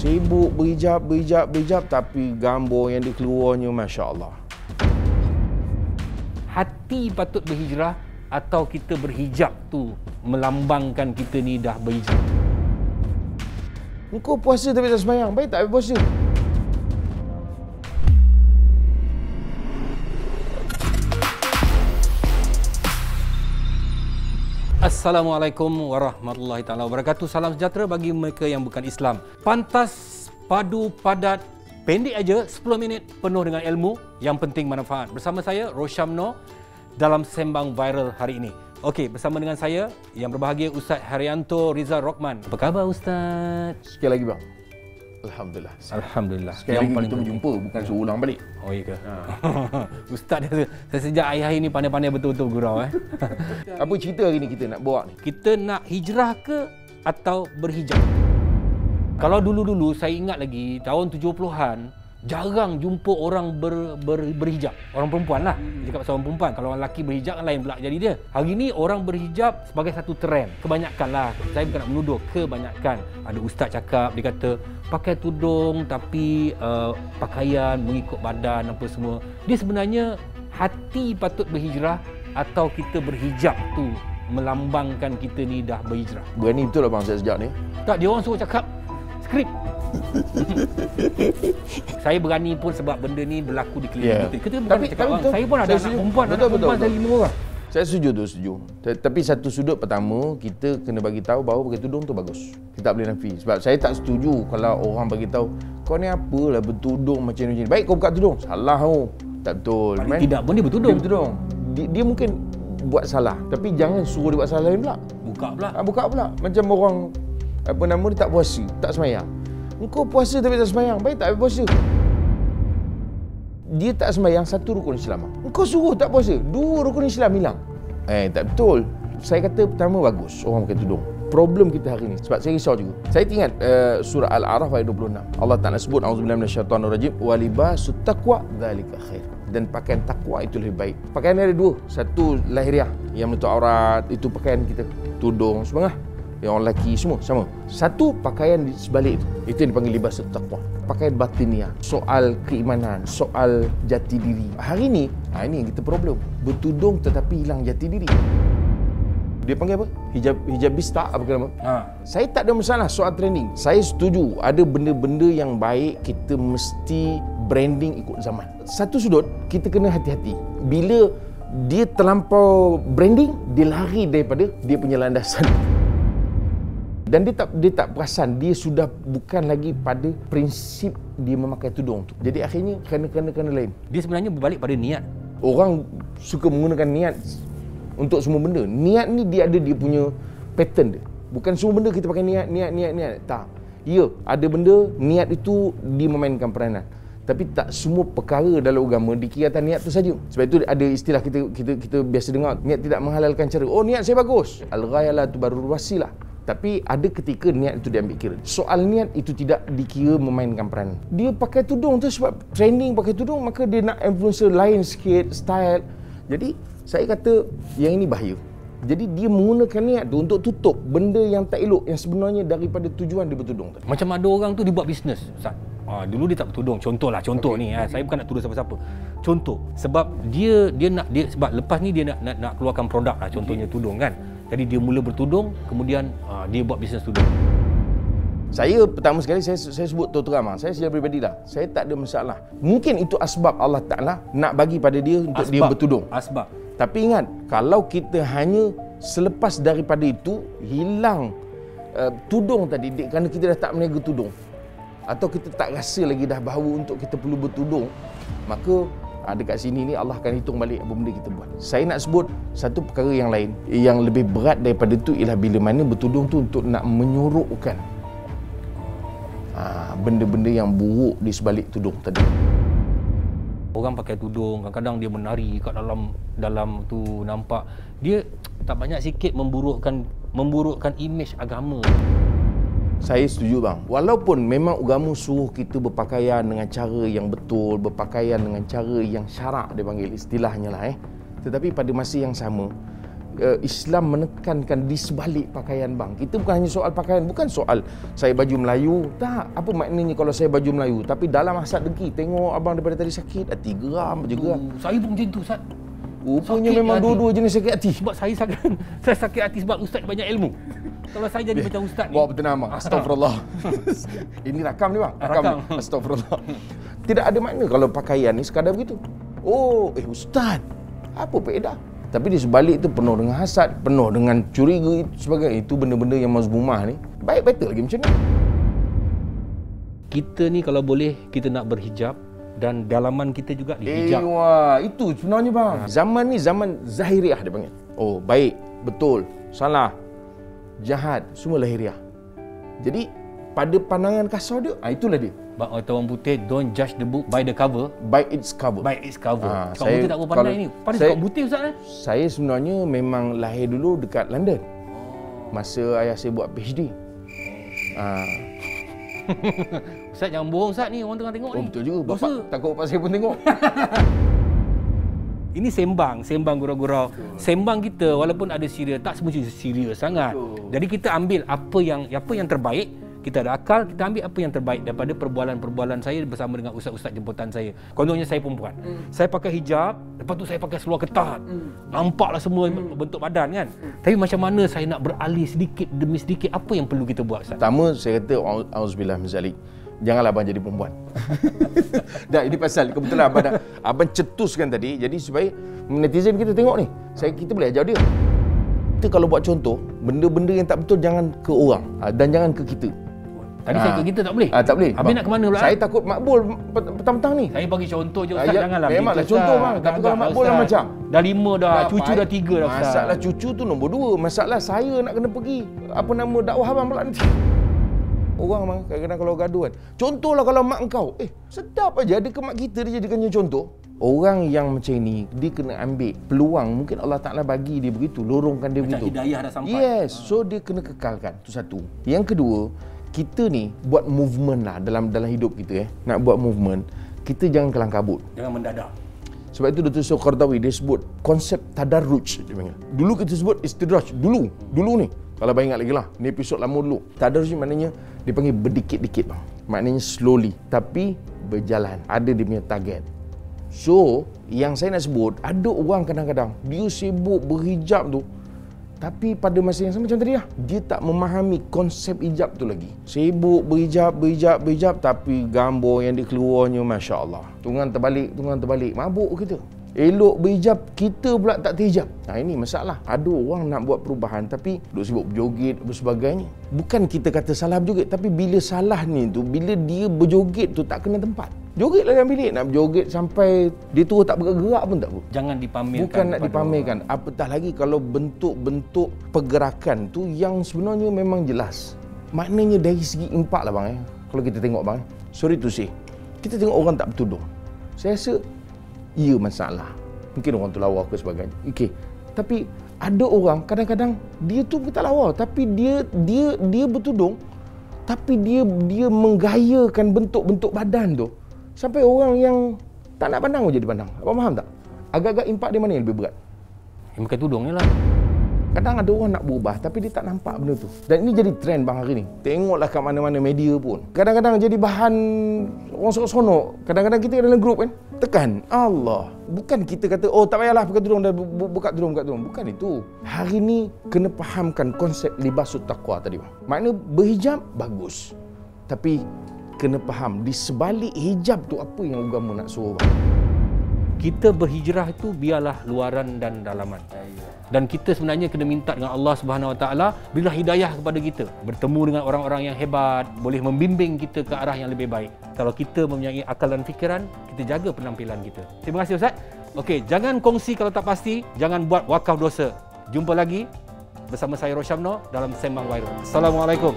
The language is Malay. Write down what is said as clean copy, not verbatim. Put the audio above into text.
Sibuk berhijab, tapi gambar yang dikeluarnya, Masya Allah. Hati patut berhijrah atau kita berhijab tu melambangkan kita ni dah berhijrah? Engkau puasa tapi tak sembahyang, baik tak puasa? Assalamualaikum warahmatullahi taala wabarakatuh. Salam sejahtera bagi mereka yang bukan Islam. Pantas, padu, padat, pendek aja 10 minit penuh dengan ilmu yang penting manfaat. Bersama saya Rosyamno dalam Sembang Viral hari ini. Okey, bersama dengan saya yang berbahagia Ustaz Haryanto Rizal Rockman. Apa khabar Ustaz? Sekali lagi bang. Alhamdulillah. Alhamdulillah. Sekali lagi kita berjumpa, bukan suruh ulang balik. Oh iya ke? Ustaz dia sejak hari ni pandai-pandai betul-betul gurau Apa cerita hari ni kita nak bawa ni? Kita nak hijrah ke atau berhijab? Kalau dulu-dulu saya ingat lagi tahun 70-an jarang jumpa orang berhijab. Orang perempuan lah. Cakap pasal orang perempuan. Kalau orang lelaki berhijab kan lain pula jadi dia. Hari ni orang berhijab sebagai satu trend. Kebanyakan lah. Saya bukan nak menuduh. Kebanyakan. Ada ustaz cakap, dia kata pakai tudung tapi pakaian mengikut badan apa semua. Dia sebenarnya hati patut berhijrah atau kita berhijab tu melambangkan kita ni dah berhijrah? Berani betul lah bang saya sejak ni. Tak, dia orang suruh cakap skrip. Saya berani pun sebab benda ni berlaku di klinik. Kita bukan nak cakap betul. Saya pun ada anak perempuan, saya 5 orang. Saya setuju. Tapi satu sudut pertama, kita kena bagi tahu bahawa pakai tudung tu bagus. Kita tak boleh nafi. Sebab saya tak setuju kalau orang bagi tahu kau ni apalah bertudung macam ni. Baik kau buka tudung. Salah kau. Tak betul. Tidak pun dia bertudung. Dia mungkin buat salah, tapi jangan suruh dia buat salah lain pula. Buka pula. Macam orang dia tak puasa, tak sembahyang. Engkau puasa tapi tak sembahyang, baik tak puasa? Dia tak sembahyang satu rukun Islam. Engkau suruh tak puasa, 2 rukun Islam hilang. Tak betul. Saya kata pertama bagus orang pakai tudung. Problem kita hari ni, sebab saya risau juga. Saya ingat surah Al-A'raf ayat 26. Allah Ta'ala sebut auzubillahi minasyaitonirrajim wa libasut taqwa dzalika khair. Dan pakaian takwa itu lebih baik. Pakaian ada 2. Satu lahiriah yang menutup aurat, itu pakaian kita. Tudung semua. Yang orang lelaki semua sama. Satu pakaian di sebalik itu yang dipanggil libas taqwa. Pakaian batiniah, soal keimanan, soal jati diri. Hari ni, ini yang kita problem. Bertudung tetapi hilang jati diri. Dia panggil apa? Hijabista apa nama? Saya tak ada masalah soal trending. Saya setuju ada benda-benda yang baik kita mesti branding ikut zaman. Satu sudut kita kena hati-hati. Bila dia terlampau branding, dia lari daripada dia punya landasan. Dan dia tak perasan dia sudah bukan lagi pada prinsip dia memakai tudung tu. Jadi akhirnya kena lain. Dia sebenarnya berbalik pada niat. Orang suka menggunakan niat untuk semua benda. Niat ni dia ada dia punya pattern dia. Bukan semua benda kita pakai niat. Tak. Ya, ada benda niat itu dia memainkan peranan. Tapi tak semua perkara dalam agama dikira atas niat tu saja. Sebab itu ada istilah kita biasa dengar, niat tidak menghalalkan cara. Oh, niat saya bagus. Al-ghayah la tubarrur wasilah. Tapi ada ketika niat itu diambil kira. Soal niat itu tidak dikira memainkan peranan. Dia pakai tudung tu sebab trending pakai tudung, maka dia nak influencer lain sikit, style. Jadi saya kata yang ini bahaya. Jadi dia menggunakan niat tu untuk tutup benda yang tak elok yang sebenarnya daripada tujuan dia bertudung tadi. Macam ada orang tu dia buat bisnes, Ustaz. Dulu dia tak bertudung. Contoh ni, saya bukan nak tuduh siapa-siapa. Contoh, sebab dia sebab lepas ni dia nak keluarkan produk lah, contohnya tudung kan. Jadi dia mula bertudung, kemudian dia buat bisnes tudung. Saya pertama sekali saya sebut terang, saya secara peribadi lah. Saya tak ada masalah. Mungkin itu asbab Allah Ta'ala nak bagi pada dia untuk dia bertudung. Asbab. Tapi ingat, kalau kita hanya selepas daripada itu hilang tudung tadi, kerana kita dah tak meniaga tudung, atau kita tak rasa lagi dah bahawa untuk kita perlu bertudung, maka dekat sini ni Allah akan hitung balik apa benda kita buat. Saya nak sebut satu perkara yang lain yang lebih berat daripada itu ialah bila mana bertudung tu untuk nak menyorokkan benda-benda yang buruk di sebalik tudung tadi. Orang pakai tudung, kadang-kadang dia menari kat dalam tu, nampak dia tak banyak sikit memburukkan imej agama. Saya setuju bang. Walaupun memang agama suruh kita berpakaian dengan cara yang betul, berpakaian dengan cara yang syarak dia panggil istilahnya lah Tetapi pada masa yang sama, Islam menekankan di sebalik pakaian bang. Kita bukan hanya soal pakaian, bukan soal saya baju Melayu. Tak, apa maknanya kalau saya baju Melayu, tapi dalam hasad dengki, tengok abang daripada tadi sakit, hati geram je geram. Saya pun macam tu, Ustaz. Rupanya memang dua-dua jenis sakit hati. Sebab saya sakit hati sebab Ustaz banyak ilmu. Kalau saya jadi macam Ustaz ni. Bawa bernama. Astagfirullah. Ini rakam ni bang. Rakam. Astagfirullah. Tidak ada makna kalau pakaian ni sekadar begitu. Oh, Ustaz. Apa faedah? Tapi di sebalik itu penuh dengan hasad, penuh dengan curiga sebagainya. Itu benda-benda yang mazmumah ni. Baik betul lagi macam ni. Kita ni kalau boleh kita nak berhijab dan dalaman kita juga dihijab. Itu sebenarnya bang. Zaman ni zaman zahiriah dia panggil. Oh, baik, betul, salah, jahat, semua lahiriah. Jadi pada pandangan kasar dia, itulah dia. Orang putih, don't judge the book by the cover, by its cover. By its cover. Kau putih tak apa pandai ni. Pada cakap putih Ustaz. Saya sebenarnya memang lahir dulu dekat London. Masa ayah saya buat PhD. Ustaz jangan bohong Ustaz ni, orang tengah tengok ni. Betul juga. Bapak takut bapak saya pun tengok. Ini sembang gurau-gurau. Sembang kita walaupun ada serius, tak semua serius sangat. Jadi kita ambil apa yang terbaik. Kita ada akal, kita ambil apa yang terbaik daripada perbualan-perbualan saya bersama dengan ustaz-ustaz jemputan saya. Contohnya saya perempuan. Saya pakai hijab, lepas tu saya pakai seluar ketat. Nampaklah semua bentuk badan kan. Tapi macam mana saya nak beralih sedikit demi sedikit, apa yang perlu kita buat Ustaz? Pertama saya kata auzubillah min zalik. Janganlah abang jadi perempuan. Dah, ini pasal kebetulan abang cetuskan tadi. Jadi supaya netizen kita tengok ni, kita boleh ajar dia. Kita kalau buat contoh, benda-benda yang tak betul jangan ke orang dan jangan ke kita. Tadi saya ke kita tak boleh? Tak boleh. Habis nak ke mana pula? Saya takut makbul petang-petang ni. Saya bagi contoh je Ustaz, janganlah. Memanglah contoh bang. Tapi kalau makbul lah macam. Dah 5 dah, cucu dah 3 dah Ustaz. Masalah cucu tu nombor 2. Masalah saya nak kena pergi. Apa nama dakwah abang pula nanti. Orang bang, kadang-kadang kalau gaduh kan. Contohlah kalau mak engkau. Sedap aja ada ke mak kita dia jadikannya contoh. Orang yang macam ni, dia kena ambil peluang. Mungkin Allah Ta'ala bagi dia begitu, lorongkan dia begitu. Macam hidayah dah sampai. Yes, so dia kena kekalkan. Itu satu. Yang kedua, kita ni buat movement lah dalam hidup kita. Nak buat movement, kita jangan kelang kabut. Jangan mendadak. Sebab itu Dr. Soekardawi dia sebut konsep tadarruj dia panggil. Dulu kita sebut istidraj. Dulu ni. Kalau abang ingat lagi lah, ni episod lama dulu. Tadarruj maknanya dia panggil berdikit-dikit bang. Maknanya slowly, tapi berjalan. Ada dia punya target. So, yang saya nak sebut, ada orang kadang-kadang dia sibuk berhijab tu, tapi pada masa yang sama macam tadi lah, dia tak memahami konsep hijab tu lagi. Sibuk berhijab, tapi gambar yang dikeluarnya, Masya Allah. Tunggang terbalik, mabuk kita. Elok berhijab, kita pula tak terhijab. Ini masalah. Ada orang nak buat perubahan tapi duk sibuk berjoget dan sebagainya. Bukan kita kata salah berjoget, tapi bila salah ni tu, bila dia berjoget tu tak kena tempat. Jogetlah dalam bilik, nak berjoget sampai dia tu tak bergerak pun tak apa. Jangan dipamerkan. Bukan nak dipamerkan. Apatah lagi kalau bentuk-bentuk pergerakan tu yang sebenarnya memang jelas. Maknanya dari segi impak lah bang. Kalau kita tengok bang, sorry to say, kita tengok orang tak bertudung. Saya rasa ia masalah. Mungkin orang tu lawa ke sebagainya. Okey. Tapi ada orang kadang-kadang dia tu bukan tak lawa, tapi dia bertudung, tapi dia menggayakan bentuk-bentuk badan tu sampai orang yang tak nak pandang pun jadi pandang. Abang faham tak? Agak-agak impak dia mana yang lebih berat? Yang pakai tudung ni lah. Kadang ada orang nak berubah tapi dia tak nampak benda tu. Dan ini jadi trend bang hari ni. Tengoklah kat mana-mana media pun. Kadang-kadang jadi bahan orang sonok-sonok. Kadang-kadang kita dalam grup kan, tekan Allah. Bukan kita kata tak payahlah pakai tudung dan buka tudung. Bukan itu. Hari ni kena fahamkan konsep libasut taqwa tadi bang. Makna berhijab bagus. Tapi kena faham di sebalik hijab tu apa yang agama nak suruh bang. Kita berhijrah itu biarlah luaran dan dalaman. Dan kita sebenarnya kena minta dengan Allah Subhanahu Wa Taala berilah hidayah kepada kita, bertemu dengan orang-orang yang hebat, boleh membimbing kita ke arah yang lebih baik. Kalau kita mempunyai akal dan fikiran, kita jaga penampilan kita. Terima kasih Ustaz. Okey, jangan kongsi kalau tak pasti, jangan buat wakaf dosa. Jumpa lagi bersama saya Rosyamno dalam Sembang Viral. Assalamualaikum.